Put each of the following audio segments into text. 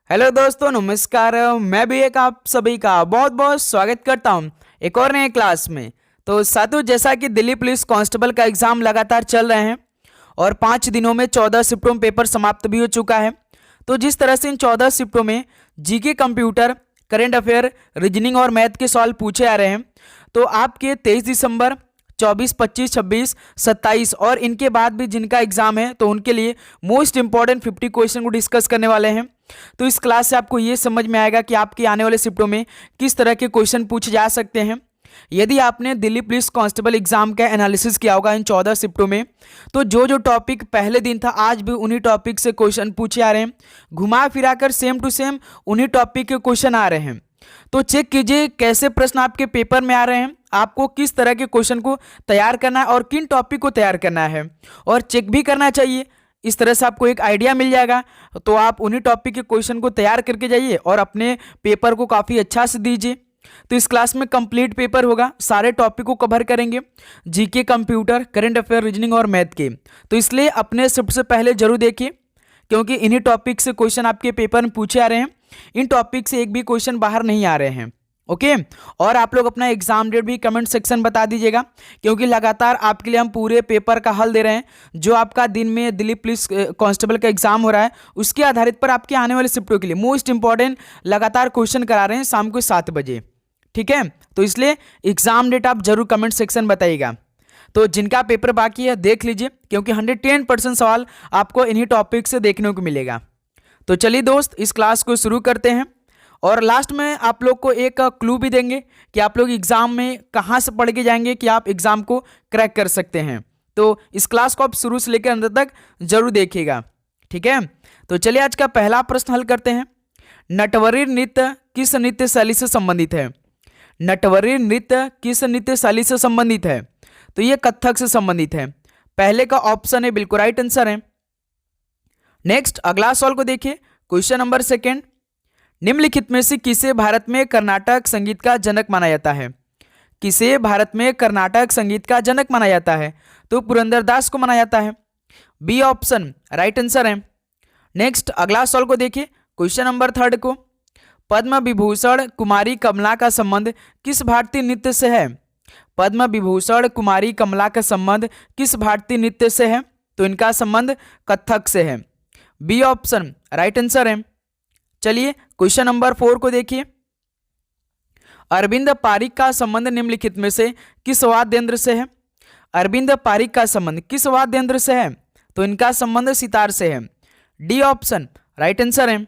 Hello दोस्तों, नमस्कार। मैं भी एक आप सभी का बहुत बहुत स्वागत करता हूं एक और नए क्लास में। तो साथियों, जैसा कि दिल्ली पुलिस कांस्टेबल का एग्जाम लगातार चल रहे हैं और 5 दिनों में 14 शिफ्टों में पेपर समाप्त भी हो चुका है। तो जिस तरह से इन 14 शिफ्टों में GK, computer, current affair, reasoning और मैथ के सवाल पूछे आ रहे हैं, तो आपके 23 दिसंबर, 24, 25, 26, 27 और इनके बाद भी जिनका एग्जाम है तो उनके लिए मोस्ट इंपॉर्टेंट 50 क्वेश्चन को डिस्कस करने वाले हैं। तो इस क्लास से आपको ये समझ में आएगा कि आपके आने वाले शिफ्टों में किस तरह के क्वेश्चन पूछे जा सकते हैं। यदि आपने दिल्ली पुलिस कांस्टेबल एग्जाम का एनालिसिस किया होगा इन 14 शिफ्टों में, तो जो जो टॉपिक पहले दिन था आज भी उन्हीं टॉपिक से क्वेश्चन पूछे आ रहे हैं। घुमा फिराकर सेम टू सेम उन्हीं टॉपिक के क्वेश्चन आ रहे हैं। तो चेक कीजिए कैसे प्रश्न आपके पेपर में आ रहे हैं, आपको किस तरह के क्वेश्चन को तैयार करना है और किन टॉपिक को तैयार करना है, और चेक भी करना चाहिए। इस तरह से आपको एक आइडिया मिल जाएगा। तो आप उन्हीं टॉपिक के क्वेश्चन को तैयार करके जाइए और अपने पेपर को काफ़ी अच्छा से दीजिए। तो इस क्लास में कंप्लीट पेपर होगा, सारे टॉपिक को कवर करेंगे, GK, computer, current affair, reasoning और मैथ के। तो इसलिए अपने शिफ्ट से पहले जरूर देखिए, क्योंकि इन्हीं टॉपिक से क्वेश्चन आपके पेपर में पूछे आ रहे हैं। इन टॉपिक से एक भी क्वेश्चन बाहर नहीं आ रहे हैं। ओके। और आप लोग अपना एग्जाम डेट भी कमेंट सेक्शन बता दीजिएगा, क्योंकि लगातार आपके लिए हम पूरे पेपर का हल दे रहे हैं। जो आपका दिन में दिल्ली पुलिस कांस्टेबल का एग्जाम हो रहा है उसके आधारित पर आपके आने वाले शिफ्टों के लिए मोस्ट इंपॉर्टेंट लगातार क्वेश्चन करा रहे हैं शाम को 7 बजे। ठीक है, तो इसलिए एग्जाम डेट आप जरूर कमेंट सेक्शन बताइएगा। तो जिनका पेपर बाकी है देख लीजिए, क्योंकि 110% सवाल आपको इन्हीं टॉपिक से देखने को मिलेगा। तो चलिए दोस्त, इस क्लास को शुरू करते हैं। और लास्ट में आप लोग को एक क्लू भी देंगे कि आप लोग एग्जाम में कहाँ से पढ़ के जाएंगे कि आप एग्जाम को क्रैक कर सकते हैं। तो इस क्लास को आप शुरू से लेकर अंत तक जरूर देखिएगा। ठीक है, तो चलिए आज का पहला प्रश्न हल करते हैं। नटवरी नृत्य किस नृत्य शैली से संबंधित है? नटवरी नृत्य किस नृत्य शैली से संबंधित है? तो ये कथक से संबंधित है। पहले का ऑप्शन है बिल्कुल राइट आंसर है। नेक्स्ट अगला सवाल को देखिए, क्वेश्चन नंबर 2। निम्नलिखित में से किसे भारत में कर्नाटक संगीत का जनक माना जाता है? किसे भारत में कर्नाटक संगीत का जनक माना जाता है? तो पुरंदरदास को माना जाता है। बी ऑप्शन राइट आंसर है। नेक्स्ट अगला सवाल को देखिए, क्वेश्चन नंबर 3 को। पद्म विभूषण कुमारी कमला का संबंध किस भारतीय नृत्य से है? पद्म विभूषण कुमारी कमला का संबंध किस भारतीय नृत्य से है? तो इनका संबंध कथक से है। बी ऑप्शन राइट आंसर है। चलिए क्वेश्चन नंबर 4 को देखिए। अरविंद पारिक का संबंध निम्नलिखित में से किस वाद्य यंत्र से है? अरविंद पारिक का संबंध किस वाद्य यंत्र से है? तो इनका संबंध सितार से है। डी ऑप्शन राइट आंसर है।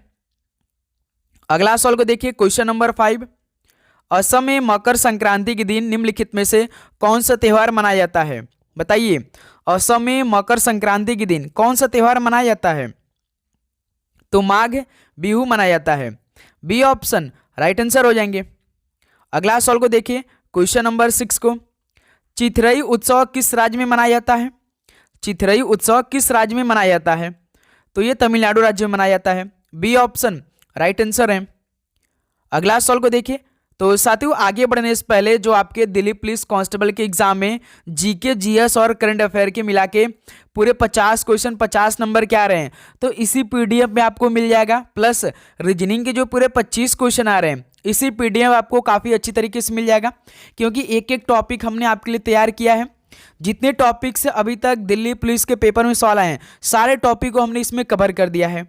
अगला सवाल को देखिए, क्वेश्चन नंबर 5। असम में मकर संक्रांति के दिन निम्नलिखित में से कौन सा त्यौहार मनाया जाता है? बताइए, असम में मकर संक्रांति के दिन कौन सा त्यौहार मनाया जाता है? तो माघ बिहू मनाया जाता है। बी ऑप्शन राइट आंसर हो जाएंगे। अगला सवाल को देखिए, क्वेश्चन नंबर 6 को। चिथरई उत्सव किस राज्य में मनाया जाता है? चिथरई उत्सव किस राज्य में मनाया जाता है? तो ये तमिलनाडु राज्य में मनाया जाता है। बी ऑप्शन राइट आंसर है। अगला सवाल को देखिए। तो साथियों, आगे बढ़ने से पहले जो आपके दिल्ली पुलिस कांस्टेबल के एग्जाम में जीके, जीएस और करंट अफेयर के मिला के पूरे 50 क्वेश्चन 50 नंबर के आ रहे हैं, तो इसी पीडीएफ में आपको मिल जाएगा। प्लस रीजनिंग के जो पूरे 25 क्वेश्चन आ रहे हैं इसी पीडीएफ आपको काफ़ी अच्छी तरीके से मिल जाएगा, क्योंकि एक एक टॉपिक हमने आपके लिए तैयार किया है। जितने टॉपिक से अभी तक दिल्ली पुलिस के पेपर में सवाल आए हैं सारे टॉपिक को हमने इसमें कवर कर दिया है।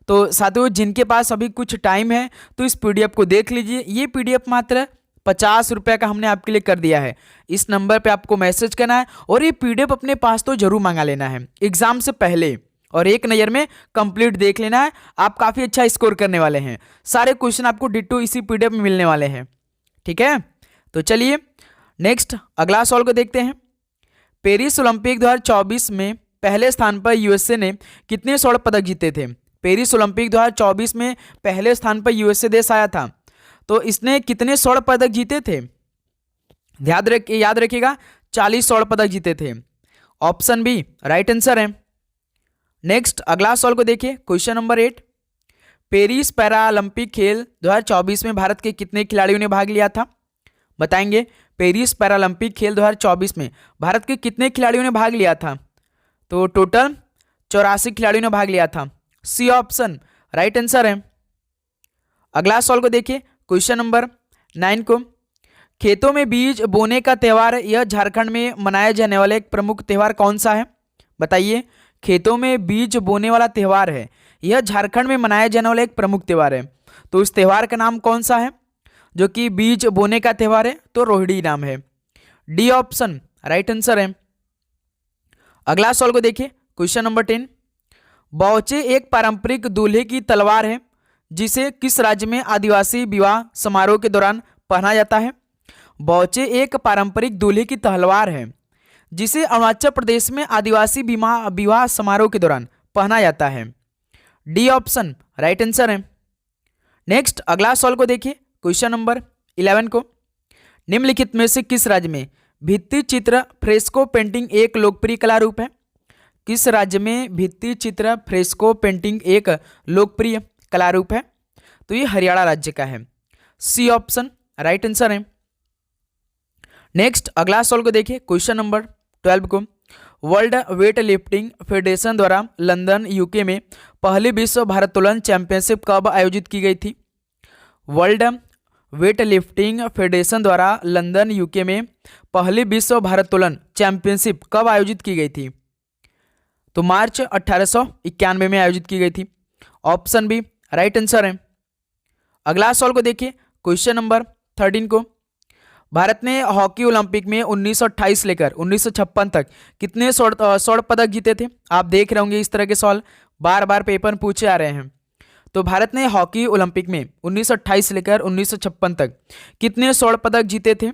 तो साथियों, जिनके पास अभी कुछ टाइम है तो इस पीडीएफ को देख लीजिए। ये पीडीएफ मात्र 50 रुपये का हमने आपके लिए कर दिया है। इस नंबर पे आपको मैसेज करना है और ये पीडीएफ अपने पास तो जरूर मंगा लेना है एग्जाम से पहले, और एक नज़र में कंप्लीट देख लेना है। आप काफ़ी अच्छा स्कोर करने वाले हैं। सारे क्वेश्चन आपको डिट्टो इसी पीडीएफ में मिलने वाले हैं। ठीक है, तो चलिए नेक्स्ट अगला सवाल को देखते हैं। पेरिस ओलंपिक 2024 में पहले स्थान पर यूएसए ने कितने स्वर्ण पदक जीते थे? पेरिस ओलंपिक 2024 में पहले स्थान पर यूएसए देश आया था, तो इसने कितने स्वर्ण पदक जीते थे? याद रखिएगा 40 स्वर्ण पदक जीते थे। ऑप्शन बी राइट आंसर है। नेक्स्ट अगला सवाल को देखिए, क्वेश्चन नंबर 8। पेरिस पैरालंपिक खेल 2024 में भारत के कितने खिलाड़ियों ने भाग लिया था? बताएंगे, पेरिस पैरालंपिक खेल 2024 में भारत के कितने खिलाड़ियों ने भाग लिया था? तो टोटल 84 खिलाड़ियों ने भाग लिया था। सी ऑप्शन राइट आंसर है। अगला सवाल को देखिए, क्वेश्चन नंबर 9 को, खेतों में बीज बोने का त्यौहार यह झारखंड में मनाया जाने वाला एक प्रमुख त्यौहार कौन सा है? बताइए, खेतों में बीज बोने वाला त्यौहार है, यह झारखंड में मनाया जाने वाला एक प्रमुख त्यौहार है, तो इस त्यौहार का नाम कौन सा है जो कि बीज बोने का त्यौहार है? तो रोहिणी नाम है। डी ऑप्शन राइट आंसर है। अगला सवाल को देखिए, क्वेश्चन नंबर 10, बौचे एक पारंपरिक दूल्हे की तलवार है जिसे किस राज्य में आदिवासी विवाह समारोह के दौरान पहना जाता है? बौचे एक पारंपरिक दूल्हे की तलवार है जिसे अरुणाचल प्रदेश में आदिवासी विवाह समारोह के दौरान पहना जाता है। डी ऑप्शन राइट आंसर है। नेक्स्ट अगला सवाल को देखिए, क्वेश्चन नंबर 11 को, निम्नलिखित में से किस राज्य में भित्ति चित्र फ्रेस्को पेंटिंग एक लोकप्रिय कला रूप है? किस राज्य में भित्ति चित्र फ्रेस्को पेंटिंग एक लोकप्रिय कला रूप है? तो ये हरियाणा राज्य का है। सी ऑप्शन राइट आंसर है। नेक्स्ट अगला सवाल को देखिए, क्वेश्चन नंबर 12 को, वर्ल्ड वेट लिफ्टिंग फेडरेशन द्वारा लंदन यूके में पहली विश्व भारोत्तोलन चैंपियनशिप कब आयोजित की गई थी? वर्ल्ड वेट लिफ्टिंग फेडरेशन द्वारा लंदन यूके में पहली विश्व भारोत्तोलन चैंपियनशिप कब आयोजित की गई थी? तो मार्च 1891 में आयोजित की गई थी। ऑप्शन बी राइट आंसर है। अगला सवाल को देखिए, क्वेश्चन नंबर 13 को, भारत ने हॉकी ओलंपिक में 1928 लेकर 1956 तक कितने स्वर्ण पदक जीते थे? आप देख रहे होंगे इस तरह के सवाल बार बार पेपर में पूछे आ रहे हैं। तो भारत ने हॉकी ओलंपिक में 1928 लेकर 1956 तक कितने स्वर्ण पदक जीते थे?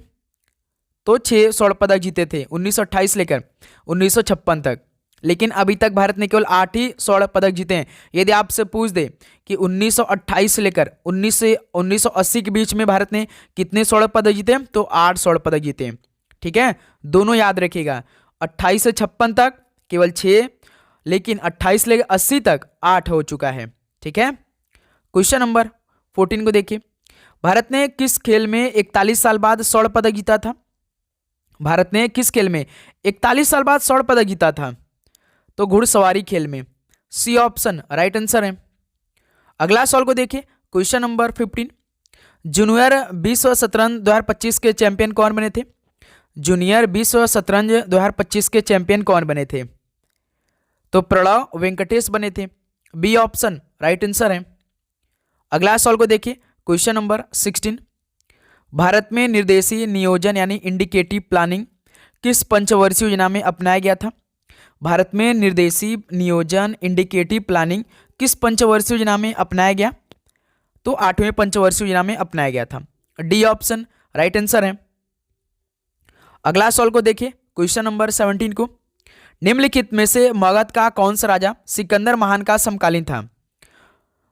तो 6 स्वर्ण पदक जीते थे 1928 लेकर 1956 तक। लेकिन अभी तक भारत ने केवल 8 ही स्वर्ण पदक जीते हैं। यदि आपसे पूछ दे कि 1928 से लेकर 1980 के बीच में भारत ने कितने स्वर्ण पदक जीते हैं, तो 8 स्वर्ण पदक जीते हैं। ठीक है, दोनों याद रखिएगा, 28 से 56 तक केवल 6, लेकिन 28 से लेकर 80 तक 8 हो चुका है। ठीक है, क्वेश्चन नंबर 14 को देखिए, भारत ने किस खेल में 41 साल बाद स्वर्ण पदक जीता था? भारत ने किस खेल में 41 साल बाद स्वर्ण पदक जीता था? तो घुड़सवारी खेल में। सी ऑप्शन राइट आंसर है। अगला सवाल को देखिए, क्वेश्चन नंबर 15, जूनियर विश्व शतरंज 2025 के चैंपियन कौन बने थे? जूनियर विश्व शतरंज 2025 के चैंपियन कौन बने थे? तो प्रणव वेंकटेश बने थे। बी ऑप्शन राइट आंसर है। अगला सवाल को देखिए, क्वेश्चन नंबर 16, भारत में निर्देशीय नियोजन यानी इंडिकेटिव प्लानिंग किस पंचवर्षीय योजना में अपनाया गया था? भारत में निर्देशीय नियोजन इंडिकेटिव प्लानिंग किस पंचवर्षीय योजना में अपनाया गया? तो 8वें पंचवर्षीय योजना में अपनाया गया था। डी ऑप्शन राइट आंसर है। अगला सवाल को देखिए, क्वेश्चन नंबर 17 को, निम्नलिखित में से मगध का कौन सा राजा सिकंदर महान का समकालीन था?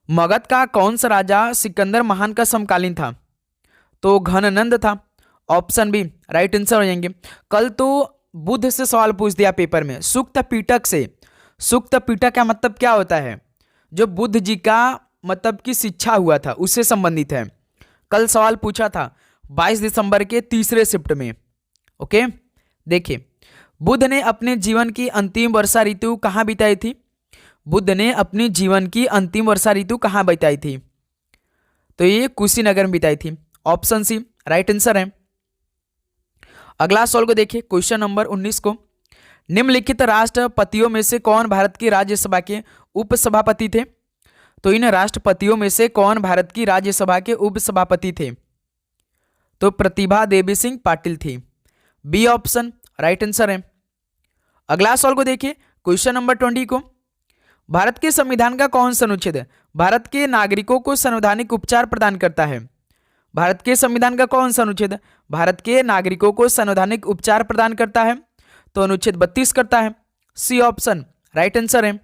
मगध का कौन सा राजा सिकंदर महान का समकालीन था? तो घननंद था। ऑप्शन बी राइट आंसर हो जाएंगे। कल तो बुद्ध से सवाल पूछ दिया पेपर में, सुक्त पीटक से। सुक्त पीटक का मतलब क्या होता है? जो बुद्ध जी का मतलब की शिक्षा हुआ था उससे संबंधित है। कल सवाल पूछा था 22 दिसंबर के तीसरे शिफ्ट में। ओके, देखिए, बुद्ध ने अपने जीवन की अंतिम वर्षा ऋतु कहाँ बिताई थी? बुद्ध ने अपनी जीवन की अंतिम वर्षा ऋतु कहाँ बिताई थी? तो ये कुशीनगर में बिताई थी। ऑप्शन सी राइट आंसर है। अगला सवाल को देखिए, क्वेश्चन नंबर 19 को, निम्नलिखित राष्ट्रपतियों में से कौन भारत की राज्यसभा के उपसभापति थे? तो इन राष्ट्रपतियों में से कौन भारत की राज्यसभा के उपसभापति थे? तो प्रतिभा देवी सिंह पाटिल थी। बी ऑप्शन राइट आंसर है। अगला सवाल को देखिए, क्वेश्चन नंबर 20 को, भारत के संविधान का कौन सा अनुच्छेद भारत के नागरिकों को संवैधानिक उपचार प्रदान करता है? भारत के संविधान का कौन सा अनुच्छेद भारत के नागरिकों को संवैधानिक उपचार प्रदान करता है? तो अनुच्छेद 32 करता है। सी ऑप्शन राइट आंसर है।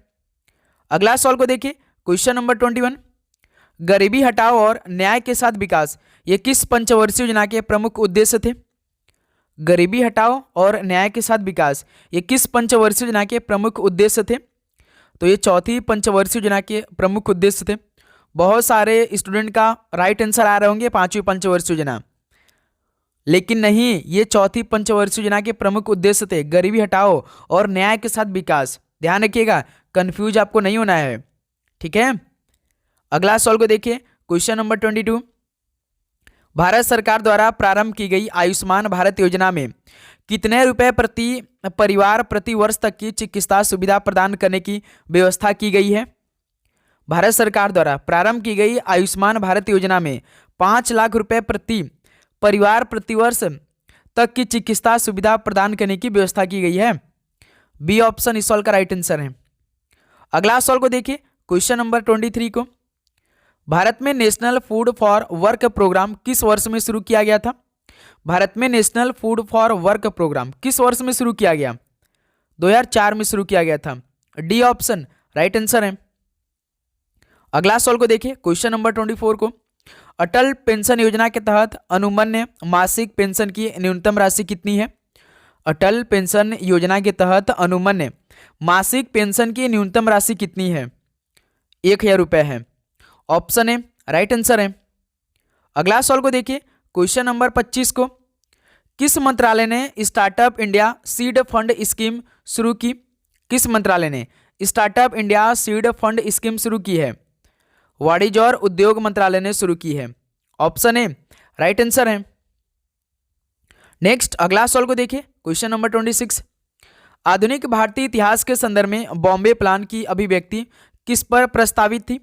अगला सवाल को देखिए, क्वेश्चन नंबर 21, गरीबी हटाओ और न्याय के साथ विकास ये किस पंचवर्षीय योजना के प्रमुख उद्देश्य थे? गरीबी हटाओ और न्याय के साथ विकास ये किस पंचवर्षीय योजना के प्रमुख उद्देश्य थे? तो ये चौथी पंचवर्षीय योजना के प्रमुख उद्देश्य थे। बहुत सारे स्टूडेंट का राइट आंसर आ रहे होंगे 5वीं पंचवर्षीय योजना, लेकिन नहीं, ये चौथी पंचवर्षीय योजना के प्रमुख उद्देश्य थे गरीबी हटाओ और न्याय के साथ विकास। ध्यान रखिएगा, कंफ्यूज आपको नहीं होना है। ठीक है, अगला सवाल को देखिए, क्वेश्चन नंबर 22, भारत सरकार द्वारा प्रारंभ की गई आयुष्मान भारत योजना में कितने रुपए प्रति परिवार प्रति वर्ष तक की चिकित्सा सुविधा प्रदान करने की व्यवस्था की गई है? भारत सरकार द्वारा प्रारंभ की गई आयुष्मान भारत योजना में 5 लाख रुपए प्रति परिवार प्रति वर्ष तक की चिकित्सा सुविधा प्रदान करने की व्यवस्था की गई है। बी ऑप्शन इस सवाल का राइट आंसर है। अगला सवाल को देखिए, क्वेश्चन नंबर 23 को, भारत में national food for work programme किस वर्ष में शुरू किया गया था? भारत में national food for work programme किस वर्ष में शुरू किया गया? 2004 में शुरू किया गया था। डी ऑप्शन राइट आंसर है। अगला सवाल को देखिए, क्वेश्चन नंबर 24 को, अटल पेंशन योजना के तहत अनुमन्य मासिक पेंशन की न्यूनतम राशि कितनी है? अटल पेंशन योजना के तहत अनुमन्य मासिक पेंशन की न्यूनतम राशि कितनी है? 1000 रुपये है। ऑप्शन ए राइट आंसर है। अगला सवाल को देखिए, क्वेश्चन नंबर 25 को, किस मंत्रालय ने startup India seed fund scheme शुरू की? किस मंत्रालय ने startup India seed fund scheme शुरू की है? वाणिज्य और उद्योग मंत्रालय ने शुरू की है। ऑप्शन ए राइट आंसर है। नेक्स्ट अगला सवाल को देखिए, क्वेश्चन नंबर 26, आधुनिक भारतीय इतिहास के संदर्भ में बॉम्बे प्लान की अभिव्यक्ति किस पर प्रस्तावित थी?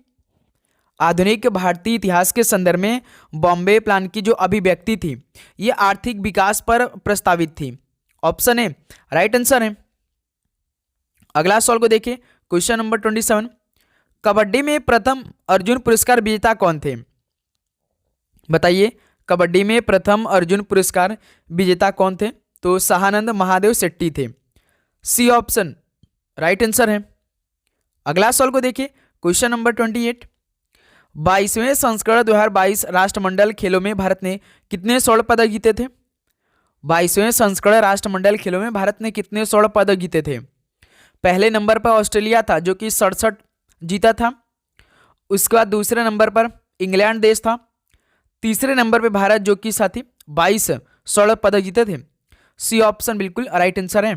आधुनिक भारतीय इतिहास के संदर्भ में बॉम्बे प्लान की जो अभिव्यक्ति थी ये आर्थिक विकास पर प्रस्तावित थी। ऑप्शन ए राइट आंसर है। अगला सवाल को देखिए, क्वेश्चन नंबर 27, कबड्डी में प्रथम अर्जुन पुरस्कार विजेता कौन थे? बताइए, कबड्डी में प्रथम अर्जुन पुरस्कार विजेता कौन थे? तो सहानंद महादेव शेट्टी थे। सी ऑप्शन राइट आंसर है। अगला सवाल को देखिए, क्वेश्चन नंबर 28, 22वें संस्करण 2022 राष्ट्रमंडल खेलों में भारत ने कितने स्वर्ण पदक जीते थे? 22वें संस्करण राष्ट्रमंडल खेलों में भारत ने कितने स्वर्ण पदक जीते थे? पहले नंबर पर ऑस्ट्रेलिया था जो कि 67 जीता था। उसके बाद दूसरे नंबर पर इंग्लैंड देश था। तीसरे नंबर पर भारत जो कि साथी 22 स्वर्ण पदक जीते थे। सी ऑप्शन बिल्कुल राइट आंसर है।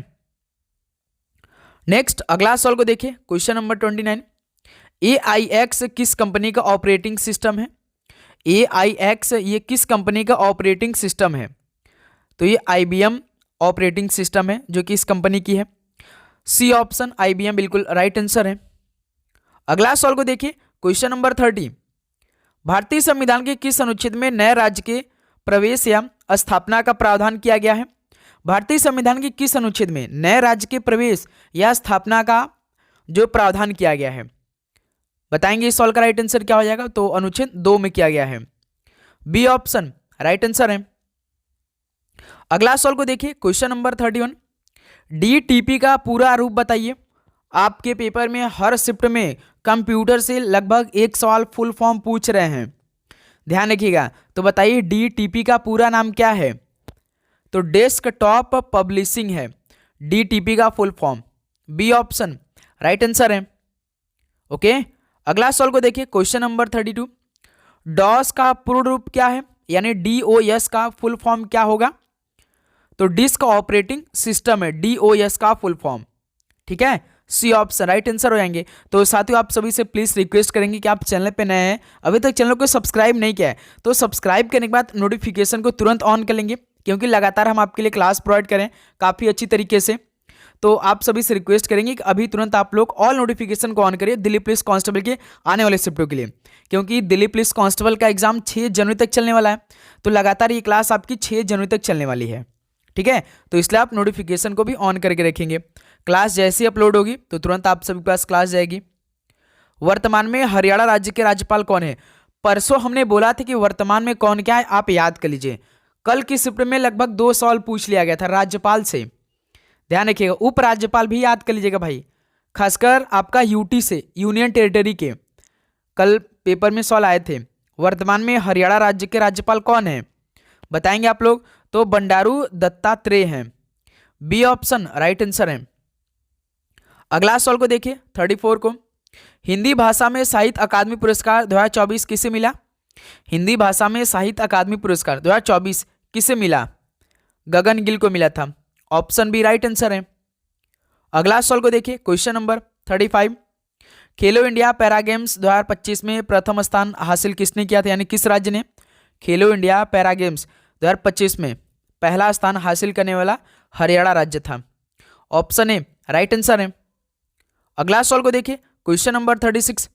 नेक्स्ट अगला सवाल को देखिए, क्वेश्चन नंबर 29, AIX किस कंपनी का ऑपरेटिंग सिस्टम है? AIX ये किस कंपनी का ऑपरेटिंग सिस्टम है? तो ये IBM ऑपरेटिंग सिस्टम है जो कि इस कंपनी की है। सी ऑप्शन IBM बिल्कुल राइट आंसर है। अगला सवाल को देखिए, क्वेश्चन नंबर 30, भारतीय संविधान के किस अनुच्छेद में नए राज्य के प्रवेश या स्थापना का प्रावधान किया गया है? भारतीय संविधान के किस अनुच्छेद में नए राज्य के प्रवेश या स्थापना का जो प्रावधान किया गया है? बताएंगे इस सवाल का राइट आंसर क्या हो जाएगा? तो अनुच्छेद 2 में किया गया है। बी ऑप्शन राइट आंसर है। अगला सवाल को देखिए, क्वेश्चन नंबर 31, DTP का पूरा रूप बताइए। आपके पेपर में हर शिफ्ट में कंप्यूटर से लगभग एक सवाल फुल फॉर्म पूछ रहे हैं, ध्यान रखिएगा। तो बताइए DTP का पूरा नाम क्या है? तो डेस्कटॉप पब्लिशिंग है DTP का full form. B option right answer है। ओके, अगला सवाल को देखिए, क्वेश्चन नंबर 32, डॉस का पूर्ण रूप क्या है? यानी DOS का फुल फॉर्म क्या होगा? तो डिस्क ऑपरेटिंग सिस्टम है DOS का फुल फॉर्म। ठीक है, सी ऑप्शन राइट आंसर हो जाएंगे। तो साथियों आप सभी से प्लीज रिक्वेस्ट करेंगे कि आप चैनल पे नए हैं, अभी तक चैनल को सब्सक्राइब नहीं किया है तो सब्सक्राइब करने के बाद नोटिफिकेशन को तुरंत ऑन कर लेंगे, क्योंकि लगातार हम आपके लिए क्लास प्रोवाइड करें काफ़ी अच्छी तरीके से। तो आप सभी से रिक्वेस्ट करेंगे कि अभी तुरंत आप लोग ऑल नोटिफिकेशन को ऑन करिए दिल्ली पुलिस कांस्टेबल के आने वाले शिफ्टों के लिए, क्योंकि दिल्ली पुलिस कांस्टेबल का एग्जाम 6 जनवरी तक चलने वाला है। तो लगातार ये क्लास आपकी 6 जनवरी तक चलने वाली है। ठीक है, तो इसलिए आप नोटिफिकेशन को भी ऑन करके रखेंगे। क्लास जैसी अपलोड होगी तो तुरंत आप सभी के पास क्लास जाएगी। वर्तमान में हरियाणा राज्य के राज्यपाल कौन है? परसों हमने बोला था कि वर्तमान में कौन क्या है, आप याद कर लीजिए। कल की शिफ्ट में लगभग 2 सवाल पूछ लिया गया था राज्यपाल से, ध्यान रखिएगा। उपराज्यपाल भी याद कर लीजिएगा भाई, खासकर आपका यूटी से, यूनियन टेरिटरी के कल पेपर में सवाल आए थे। वर्तमान में हरियाणा राज्य के राज्यपाल कौन है बताएंगे आप लोग? तो बंडारू दत्तात्रेय हैं। बी ऑप्शन राइट आंसर है। अगला सवाल को देखिए 34 को, हिंदी भाषा में साहित्य अकादमी पुरस्कार 2024 किसे मिला? हिंदी भाषा में साहित्य अकादमी पुरस्कार 2024 किसे मिला? गगन गिल को मिला था। ऑप्शन बी राइट आंसर है। अगला सवाल को देखिए, क्वेश्चन नंबर 35, खेलो इंडिया पैरा गेम्स 2025 में प्रथम स्थान हासिल किसने किया था, यानी किस राज्य ने? खेलो इंडिया पैरा गेम्स 2025 में पहला स्थान हासिल करने वाला हरियाणा राज्य था। ऑप्शन ए राइट आंसर है। अगला सवाल को देखिए, question number 36।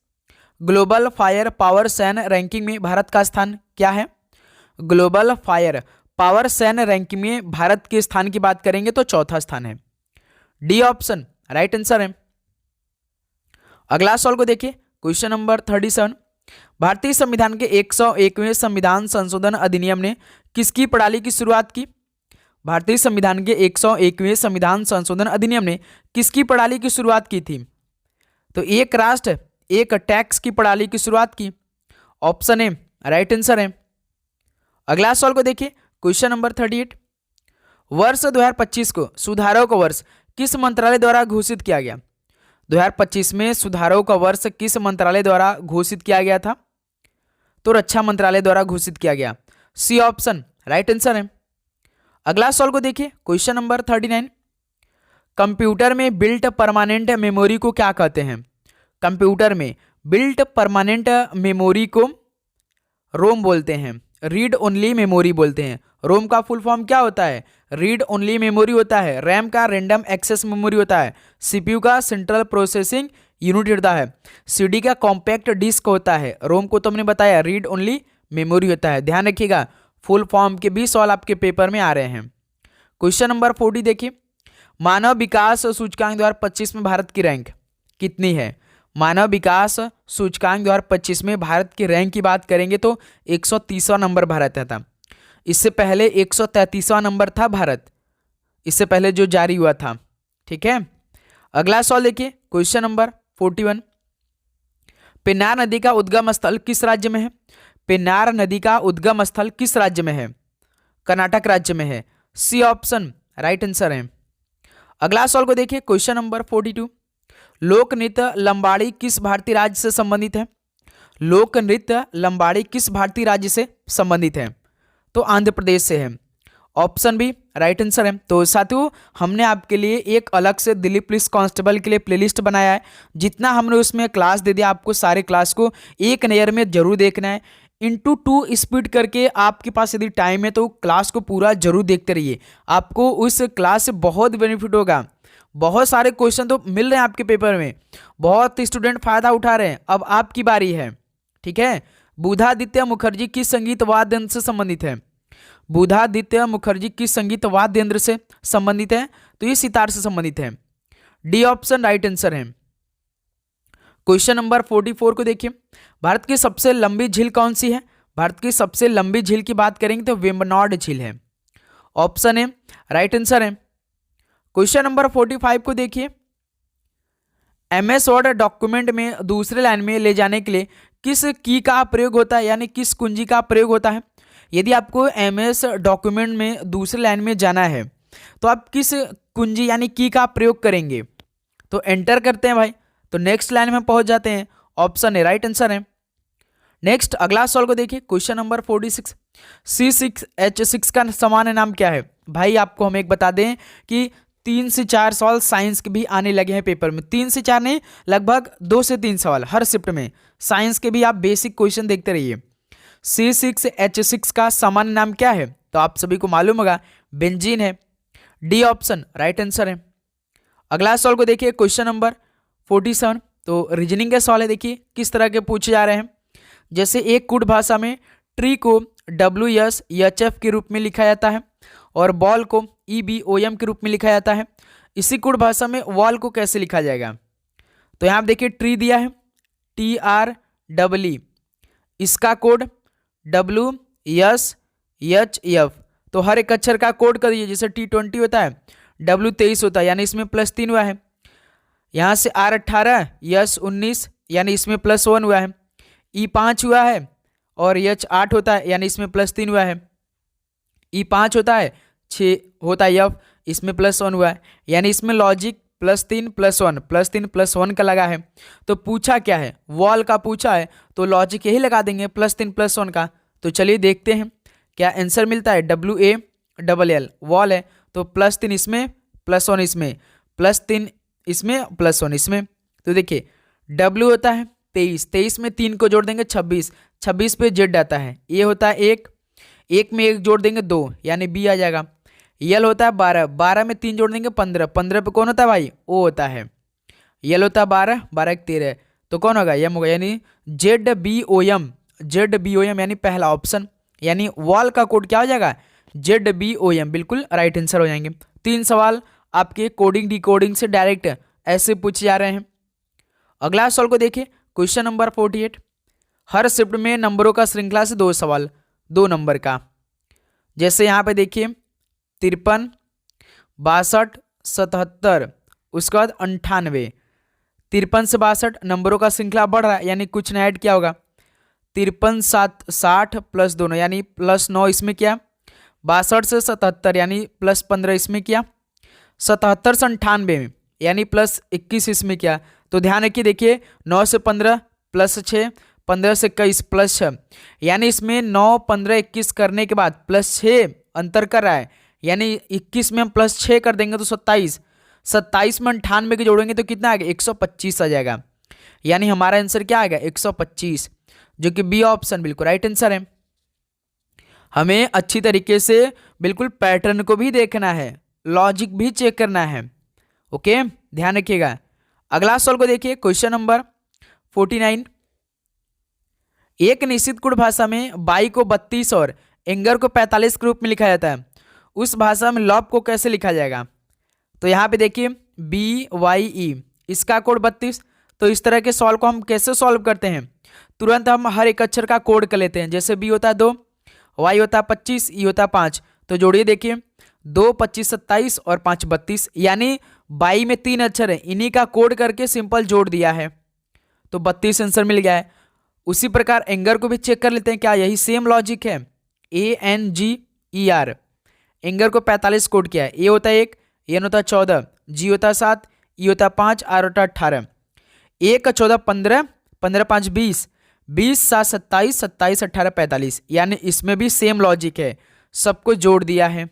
Global fire power सैन रैंकिंग में भारत का स्थान क्या है? ग्लोबल फायर पावर सैन रैंकिंग में भारत के स्थान की बात करेंगे तो चौथा स्थान है। डी ऑप्शन राइट आंसर है। अगला सवाल को देखिए, क्वेश्चन नंबर 37। भारतीय संविधान के 101वें संविधान संशोधन अधिनियम ने किसकी प्रणाली की शुरुआत की? भारतीय संविधान के 101वें संविधान संशोधन अधिनियम ने किसकी प्रणाली की शुरुआत की थी? तो एक राष्ट्र एक टैक्स की प्रणाली की शुरुआत की। ऑप्शन ए राइट आंसर है। अगला सवाल को देखिए, क्वेश्चन नंबर 38। वर्ष 2025 को सुधारों का वर्ष किस मंत्रालय द्वारा घोषित किया गया? 2025 में सुधारों का वर्ष किस मंत्रालय द्वारा घोषित किया गया था? तो रक्षा मंत्रालय द्वारा घोषित किया गया। सी ऑप्शन राइट आंसर है। अगला सवाल को देखिए, क्वेश्चन नंबर 39। कंप्यूटर में बिल्ट परमानेंट मेमोरी को क्या कहते हैं? कंप्यूटर में बिल्ट परमानेंट मेमोरी को रोम बोलते हैं, रीड ओनली मेमोरी बोलते हैं। रोम का फुल फॉर्म क्या होता है? रीड ओनली मेमोरी होता है। रैम का रैंडम एक्सेस मेमोरी होता है। सीपीयू का सेंट्रल प्रोसेसिंग यूनिट होता है। सीडी का कॉम्पैक्ट डिस्क होता है। रोम को तो हमने बताया रीड ओनली मेमोरी होता है। ध्यान रखिएगा, फुल फॉर्म के 20 सवाल आपके पेपर में आ रहे हैं। क्वेश्चन नंबर 40 देखिए, मानव विकास सूचकांक 2025 में भारत की रैंक कितनी है? मानव विकास सूचकांक 2025 में भारत की रैंक की बात करेंगे तो 130वां नंबर भारत था। इससे पहले 133वां नंबर था भारत, इससे पहले जो जारी हुआ था। ठीक है, अगला सवाल देखिए, क्वेश्चन नंबर 41। पेन्नार नदी का उद्गम स्थल किस राज्य में है? पेन्नार नदी का उद्गम स्थल किस राज्य में है? कर्नाटक राज्य में है। सी ऑप्शन राइट आंसर है। अगला सवाल को देखिए, क्वेश्चन नंबर 42। लोक नृत्य लंबाड़ी किस भारतीय राज्य से संबंधित है? लोक नृत्य लंबाड़ी किस भारतीय राज्य से संबंधित है? तो आंध्र प्रदेश से है। ऑप्शन बी राइट आंसर है। तो साथियों, हमने आपके लिए एक अलग से दिल्ली पुलिस कांस्टेबल के लिए प्लेलिस्ट बनाया है। जितना हमने उसमें क्लास दे दिया, आपको सारे क्लास को एक नज़र में जरूर देखना है। इंटू 2 स्पीड करके आपके पास यदि टाइम है तो क्लास को पूरा जरूर देखते रहिए। आपको उस क्लास से बहुत बेनिफिट होगा। बहुत सारे क्वेश्चन तो मिल रहे हैं आपके पेपर में, बहुत स्टूडेंट फायदा उठा रहे हैं। अब आपकी बारी है। ठीक है, बुधादित्य मुखर्जी किस संगीत वाद्य यंत्र से संबंधित है? बुधादित्य मुखर्जी किस संगीत वाद्य यंत्र से संबंधित है? तो ये सितार से संबंधित है। डी ऑप्शन राइट आंसर है। क्वेश्चन नंबर 44 को देखिए, भारत की सबसे लंबी झील कौन सी है? भारत की सबसे लंबी झील की बात करेंगे तो वेम्बनाड झील है। ऑप्शन ए राइट आंसर है। क्वेश्चन नंबर 45 को देखिए, एमएस वर्ड डॉक्यूमेंट में दूसरे लाइन में ले जाने के लिए किस की का प्रयोग होता है, यानी किस कुंजी का प्रयोग होता है? यदि आपको एमएस डॉक्यूमेंट में दूसरे लाइन में जाना है तो आप किस कुंजी यानी की का प्रयोग करेंगे? तो एंटर करते हैं भाई, तो नेक्स्ट लाइन में पहुंच जाते हैं। ऑप्शन ए राइट आंसर है। नेक्स्ट अगला सवाल को देखिए, क्वेश्चन नंबर 46। C6H6 का सामान्य नाम क्या है? भाई आपको हम एक बता दें कि 3 से 4 सवाल साइंस के भी आने लगे हैं पेपर में। 3 से 4 नहीं, लगभग 2 से 3 सवाल हर शिफ्ट में। साइंस के भी आप बेसिक क्वेश्चन देखते रहिए। C6H6 का सामान्य नाम क्या है? तो आप सभी को मालूम होगा, बेंजीन है। डी ऑप्शन राइट आंसर है। अगला सवाल को देखिए, क्वेश्चन नंबर 47। तो रीजनिंग के सवाल है, देखिए किस तरह के पूछे जा रहे हैं। जैसे एक कुड भाषा में ट्री को WSHF के रूप में लिखा जाता है और बॉल को EBOM के रूप में लिखा जाता है। इसी कुड भाषा में वॉल को कैसे लिखा जाएगा? तो यहाँ आप देखिए ट्री दिया है TREE, इसका कोड WSHF। तो हर एक अक्षर का कोड कर दीजिए। जैसे T20 होता है, W23 होता है, यानी इसमें +3 हुआ है। यहाँ से R18, S19 यानी इसमें +1 हुआ है। E5 हुआ है और H8 होता है, यानी इसमें +3 हुआ है। E5 होता है, 6 होता है F, इसमें +1 हुआ है, यानी इसमें लॉजिक +3 +1 +3 +1 का लगा है। तो पूछा क्या है? वॉल का पूछा है, तो लॉजिक यही लगा देंगे +3 +1 का। तो चलिए देखते हैं क्या आंसर मिलता है। WALL वॉल है, तो +3 इसमें +1 इसमें, +3 इसमें +1 इसमें। तो देखिए W होता है 23, 23 में 3 को जोड़ देंगे 26, 26 पे Z आता है। A होता है 1, 1 में 1 जोड़ देंगे 2 यानी B आ जाएगा। L होता है 12, 12 में 3 जोड़ देंगे 15, 15 पे कौन होता है भाई? O होता है। L होता है 12, 12 1 13, तो कौन होगा? M होगा, यानी ZBOM, ZBOM यानी पहला ऑप्शन, यानी वॉल का कोड क्या हो जाएगा? ZBOM, बिल्कुल राइट आंसर हो जाएंगे। 3 सवाल आपके कोडिंग डिकोडिंग से डायरेक्ट ऐसे पूछे जा रहे हैं। अगला सवाल को देखिए, क्वेश्चन नंबर 48। हर शिफ्ट में नंबरों का श्रृंखला से 2 सवाल, 2 नंबर का। जैसे यहाँ पे देखिए 53, 62, 77, उसके बाद 98। 53 से 62 नंबरों का श्रृंखला बढ़ रहा है, यानी कुछ ने ऐड किया होगा। 53 7 60 प्लस दोनों यानी +9 इसमें किया। 62 से 77 यानी +15 इसमें किया। 77 से 98 यानी +21 इसमें किया। तो ध्यान रखिए, देखिए 9 से 15 +6, 15 से 21 +6, यानी इसमें 9 15 21 करने के बाद +6 अंतर कर रहा है, यानी 21 में हम +6 कर देंगे तो 27, 27 में 98 के जोड़ेंगे तो कितना आएगा? 125 आ जाएगा। यानी हमारा आंसर क्या आएगा? 125, जो कि बी ऑप्शन बिल्कुल राइट आंसर है। हमें अच्छी तरीके से बिल्कुल पैटर्न को भी देखना है, लॉजिक भी चेक करना है। ओके, ध्यान रखिएगा। अगला सवाल को देखिए, क्वेश्चन नंबर 49। एक निश्चित कुट भाषा में बाई को 32 और एंगर को 45 के रूप में लिखा जाता है, उस भाषा में लॉब को कैसे लिखा जाएगा? तो यहाँ पे देखिए BYE, इसका कोड 32। तो इस तरह के सवाल को हम कैसे सॉल्व करते हैं? तुरंत हम हर एक अक्षर का कोड कर लेते हैं। जैसे B होता है 2, Y होता है 25, E होता है 5, तो जोड़िए देखिए 2 25 27 और 5 32, यानी बाई में 3 अक्षर है, इन्हीं का कोड करके सिंपल जोड़ दिया है, तो 32 आंसर मिल गया है। उसी प्रकार एंगर को भी चेक कर लेते हैं, क्या यही सेम लॉजिक है? ANGER, एंगर को 45 कोड किया है। A होता है 1, N होता है 14, G होता है 7, E होता है 5, R होता है 18। 1 का 14 15, 15 5 20, 20 7 27, 27 18 45, यानी इसमें भी सेम लॉजिक है, सबको जोड़ दिया है।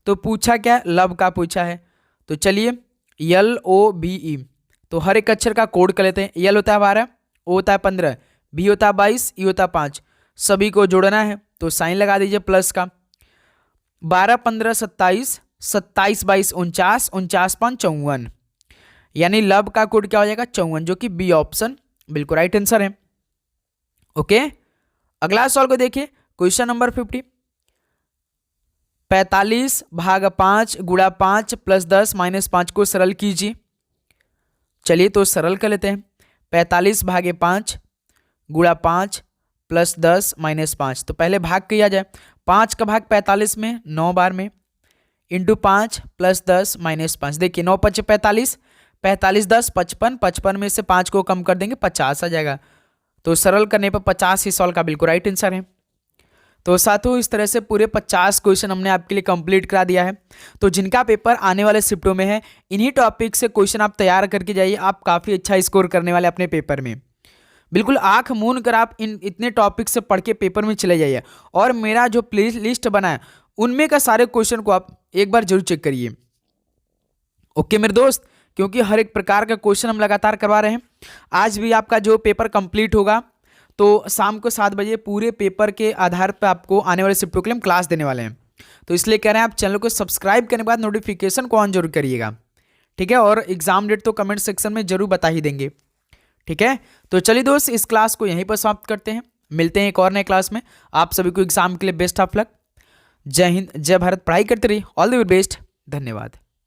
तो पूछा क्या? लब का पूछा है। तो चलिए LOBE, तो हर एक अक्षर का कोड कर लेते हैं। L होता है 12, O होता है 15, B होता है 22, E होता है 5, सभी को जोड़ना है, तो साइन लगा दीजिए प्लस का। 12 15 27, 27 22 49, 49 5 54, यानी लब का कोड क्या हो जाएगा? 54, जो कि बी ऑप्शन बिल्कुल राइट आंसर है। ओके, अगला सवाल को देखिए, क्वेश्चन नंबर 50। 45 भाग 5 गुणा 5 प्लस 10 माइनस 5 को सरल कीजिए। चलिए तो सरल कर लेते हैं। 45 भागे 5 गुणा 5 प्लस 10 माइनस 5, तो पहले भाग किया जाए। 5 का भाग 45 में 9 बार में, इंटू 5 प्लस 10 माइनस 5। देखिए 9 5 45, 45 10 55, 55 में से 5 को कम कर देंगे 50 आ जाएगा। तो सरल करने पर 50 ही सवाल का बिल्कुल राइट आंसर है। तो साथियों, इस तरह से पूरे 50 क्वेश्चन हमने आपके लिए कंप्लीट करा दिया है। तो जिनका पेपर आने वाले शिफ्टों में है, इन्हीं टॉपिक से क्वेश्चन आप तैयार करके जाइए, आप काफ़ी अच्छा स्कोर करने वाले अपने पेपर में। बिल्कुल आंख मूंद कर आप इन इतने टॉपिक से पढ़ के पेपर में चले जाइए, और मेरा जो प्ले लिस्ट बना है उनमें का सारे क्वेश्चन को आप एक बार जरूर चेक करिए। ओके मेरे दोस्त, क्योंकि हर एक प्रकार का क्वेश्चन हम लगातार करवा रहे हैं। आज भी आपका जो पेपर कंप्लीट होगा तो शाम को 7 बजे पूरे पेपर के आधार पर आपको आने वाले शिफ्टों के लिए हम क्लास देने वाले हैं। तो इसलिए कह रहे हैं आप चैनल को सब्सक्राइब करने के बाद नोटिफिकेशन को ऑन जरूर करिएगा, ठीक है। और एग्जाम डेट तो कमेंट सेक्शन में जरूर बता ही देंगे, ठीक है। तो चलिए दोस्त, इस क्लास को यहीं पर समाप्त करते हैं, मिलते हैं एक और नए क्लास में। आप सभी को एग्जाम के लिए बेस्ट ऑफ लक। जय हिंद, जय भारत, पढ़ाई करते रहिए, ऑल द बेस्ट, धन्यवाद।